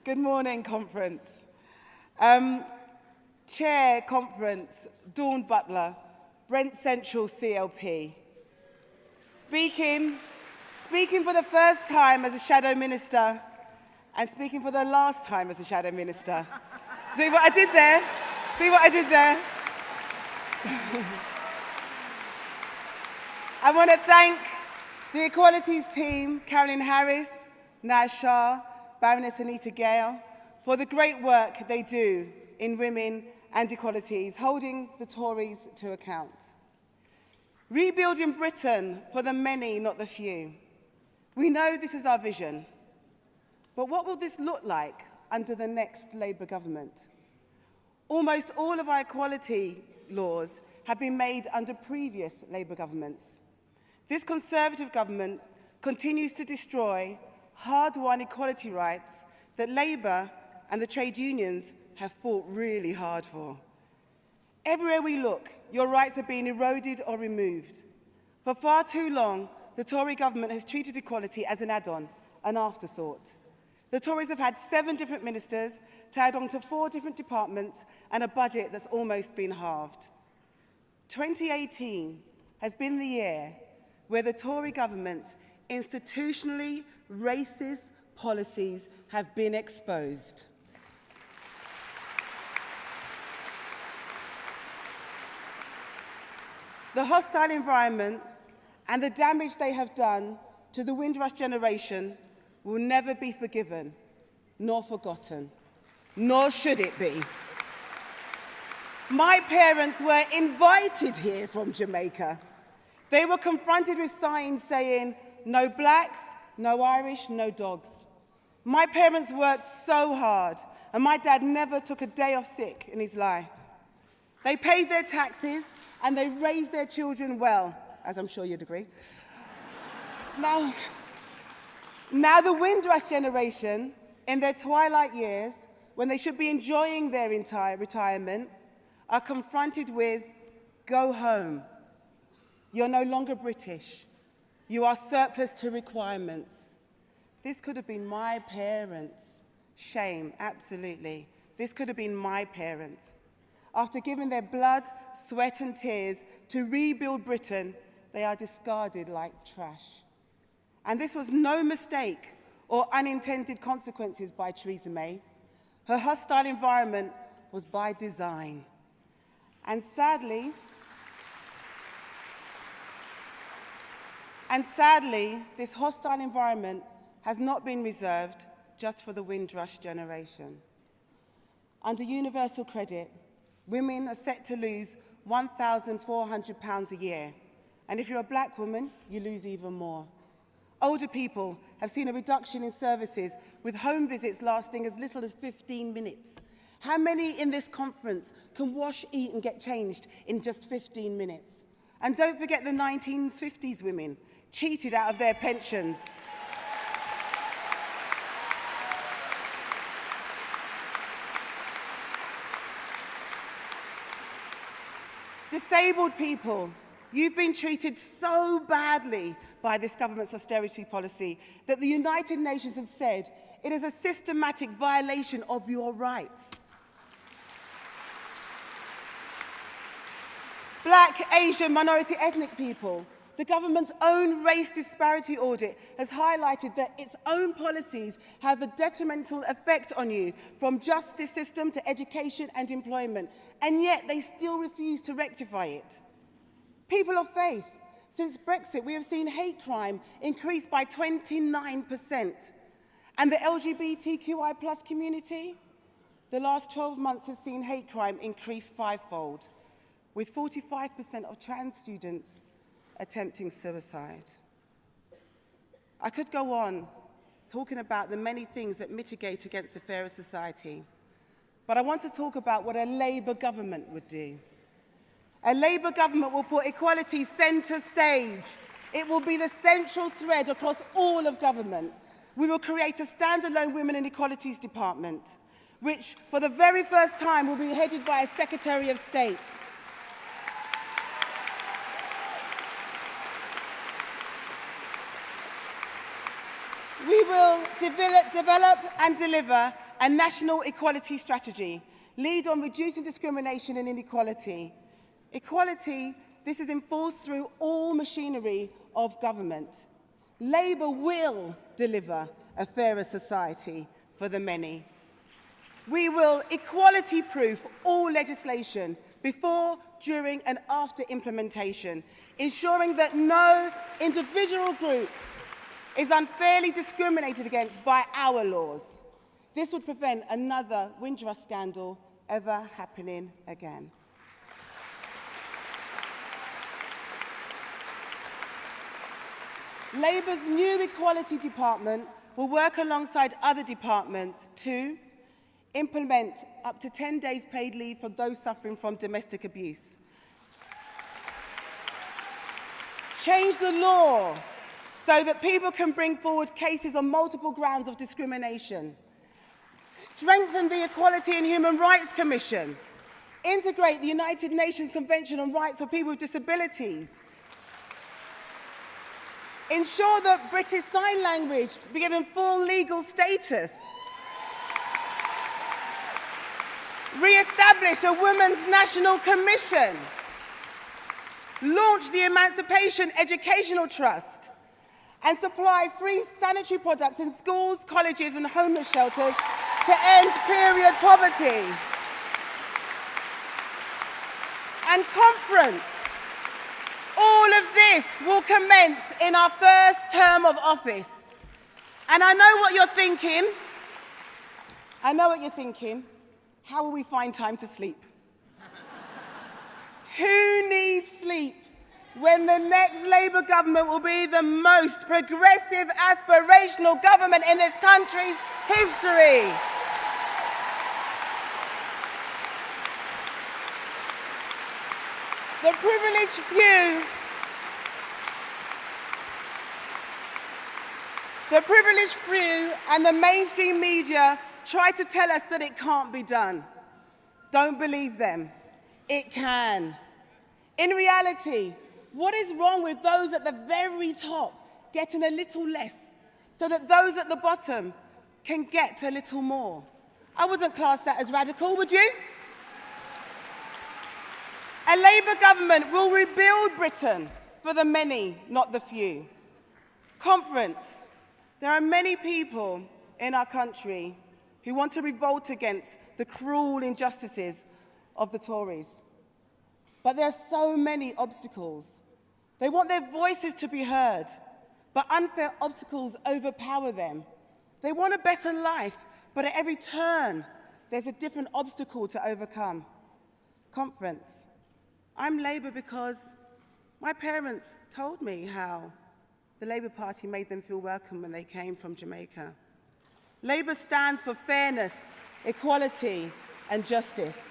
Good morning, conference. Chair conference, Dawn Butler, Brent Central CLP. Speaking for the first time as a shadow minister and speaking for the last time as a shadow minister. See what I did there? See what I did there? I want to thank the Equalities team, Carolyn Harris, Naz Shah, Baroness Anita Gale, for the great work they do in women and equalities, holding the Tories to account. Rebuilding Britain for the many, not the few. We know this is our vision. But what will this look like under the next Labour government? Almost all of our equality laws have been made under previous Labour governments. This Conservative government continues to destroy hard-won equality rights that Labour and the trade unions have fought really hard for. Everywhere we look, your rights are being eroded or removed. For far too long, the Tory government has treated equality as an add-on, an afterthought. The Tories have had 7 different ministers, tagged on to 4 different departments, and a budget that's almost been halved. 2018 has been the year where the Tory government's institutionally racist policies have been exposed. The hostile environment and the damage they have done to the Windrush generation will never be forgiven, nor forgotten, nor should it be. My parents were invited here from Jamaica. They were confronted with signs saying, "No blacks, no Irish, no dogs." My parents worked so hard, and my dad never took a day off sick in his life. They paid their taxes, and they raised their children well, as I'm sure you'd agree. Now the Windrush generation, in their twilight years, when they should be enjoying their entire retirement, are confronted with, "Go home. You're no longer British. You are surplus to requirements." This could have been my parents. Shame, absolutely. This could have been my parents. After giving their blood, sweat and tears to rebuild Britain, they are discarded like trash. And this was no mistake or unintended consequences by Theresa May. Her hostile environment was by design. And sadly, this hostile environment has not been reserved just for the Windrush generation. Under universal credit, women are set to lose £1,400 a year. And if you're a black woman, you lose even more. Older people have seen a reduction in services, with home visits lasting as little as 15 minutes. How many in this conference can wash, eat and get changed in just 15 minutes? And don't forget the 1950s women cheated out of their pensions. Disabled people, you've been treated so badly by this government's austerity policy that the United Nations has said it is a systematic violation of your rights. Black, Asian, minority ethnic people, the government's own race disparity audit has highlighted that its own policies have a detrimental effect on you, from justice system to education and employment, and yet they still refuse to rectify it. People of faith, since Brexit, we have seen hate crime increase by 29%. And the LGBTQI+ community, the last 12 months have seen hate crime increase 5-fold, with 45% of trans students attempting suicide. I could go on talking about the many things that mitigate against a fairer society, but I want to talk about what a Labour government would do. A Labour government will put equality centre stage. It will be the central thread across all of government. We will create a standalone Women and Equalities Department, which for the very first time will be headed by a Secretary of State. We will develop and deliver a national equality strategy, lead on reducing discrimination and inequality. Equality, this is enforced through all machinery of government. Labour will deliver a fairer society for the many. We will equality-proof all legislation before, during and after implementation, ensuring that no individual group is unfairly discriminated against by our laws. This would prevent another Windrush scandal ever happening again. Labour's new Equality Department will work alongside other departments to implement up to 10 days paid leave for those suffering from domestic abuse, change the law so that people can bring forward cases on multiple grounds of discrimination, strengthen the Equality and Human Rights Commission, integrate the United Nations Convention on Rights for People with Disabilities, ensure that British Sign Language be given full legal status, re-establish a Women's National Commission, launch the Emancipation Educational Trust, and supply free sanitary products in schools, colleges and homeless shelters to end period poverty. And conference. All of this will commence in our first term of office. And I know what you're thinking. I know what you're thinking. How will we find time to sleep? Who needs sleep when the next Labour government will be the most progressive, aspirational government in this country's history? The privileged few and the mainstream media try to tell us that it can't be done. Don't believe them. It can. In reality, what is wrong with those at the very top getting a little less so that those at the bottom can get a little more? I wouldn't class that as radical, would you? A Labour government will rebuild Britain for the many, not the few. Conference. There are many people in our country who want to revolt against the cruel injustices of the Tories. But there are so many obstacles. They want their voices to be heard, but unfair obstacles overpower them. They want a better life, but at every turn, there's a different obstacle to overcome. Conference. I'm Labour because my parents told me how the Labour Party made them feel welcome when they came from Jamaica. Labour stands for fairness, equality, and justice.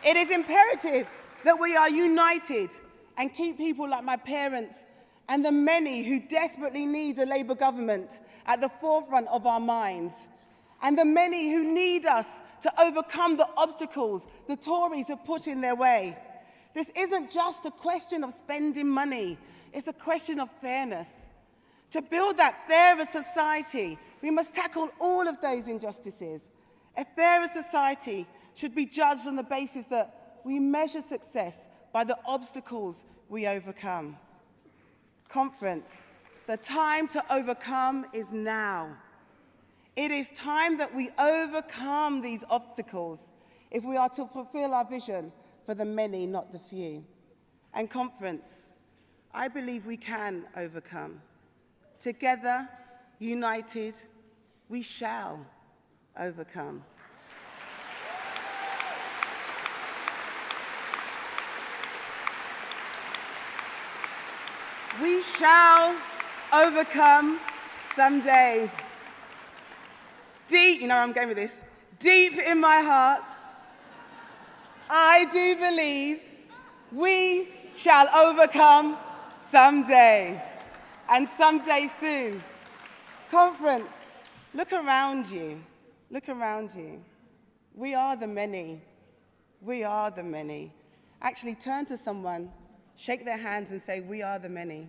It is imperative that we are united and keep people like my parents and the many who desperately need a Labour government at the forefront of our minds, and the many who need us to overcome the obstacles the Tories have put in their way. This isn't just a question of spending money, it's a question of fairness. To build that fairer society, we must tackle all of those injustices. A fairer society should be judged on the basis that we measure success by the obstacles we overcome. Conference, the time to overcome is now. It is time that we overcome these obstacles if we are to fulfill our vision for the many, not the few. And conference, I believe we can overcome. Together, united, we shall overcome. We shall overcome someday. Deep, you know where I'm going with this, deep in my heart, I do believe we shall overcome someday, and someday soon. Conference, look around you. Look around you. We are the many. We are the many. Actually, turn to someone, shake their hands and say, we are the many.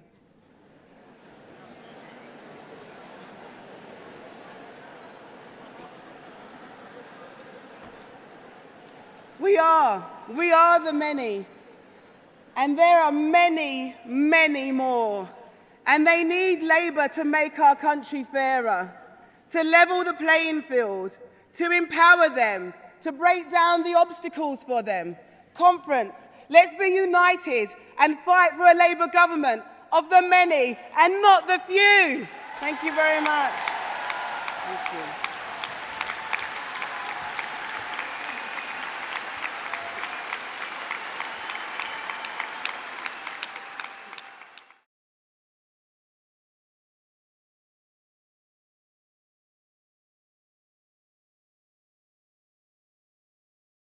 We are. We are the many. And there are many, many more. And they need Labour to make our country fairer, to level the playing field, to empower them, to break down the obstacles for them. Conference, let's be united and fight for a Labour government of the many and not the few. Thank you very much. Thank you.